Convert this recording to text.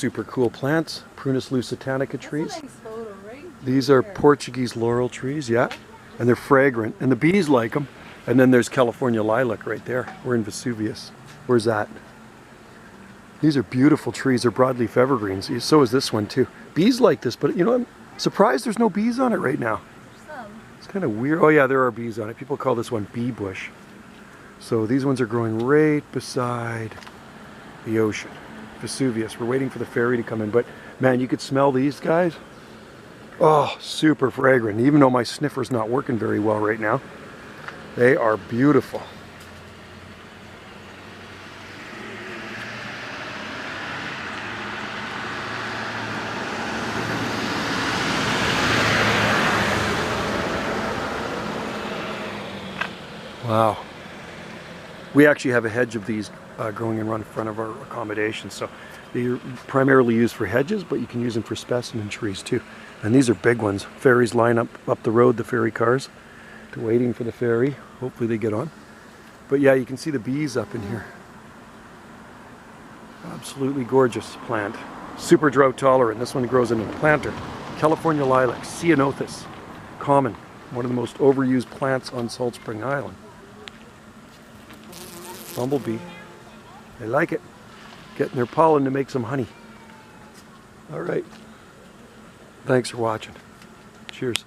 super cool plants. Prunus lusitanica trees. That's a nice photo, right? These are Portuguese laurel trees, yeah. And they're fragrant. And the bees like them. And then there's California lilac right there. We're in Vesuvius. Where's that? These are beautiful trees. They're broadleaf evergreens. So is this one too. Bees like this, but you know, I'm surprised there's no bees on it right now. Some. It's kind of weird. Oh yeah, there are bees on it. People call this one bee bush. So these ones are growing right beside the ocean. Vesuvius. We're waiting for the ferry to come in, but man, you could smell these guys. Oh, super fragrant. Even though my sniffer's not working very well right now, they are beautiful. Wow. We actually have a hedge of these growing in front of our accommodation, so they're primarily used for hedges, but you can use them for specimen trees too. And these are big ones. Ferries line up the road, the ferry cars. They're waiting for the ferry. Hopefully they get on. But yeah, you can see the bees up in here. Absolutely gorgeous plant. Super drought tolerant. This one grows in a planter. California lilac, ceanothus, common. One of the most overused plants on Salt Spring Island. Bumblebee. They like it. Getting their pollen to make some honey. All right. Thanks for watching. Cheers.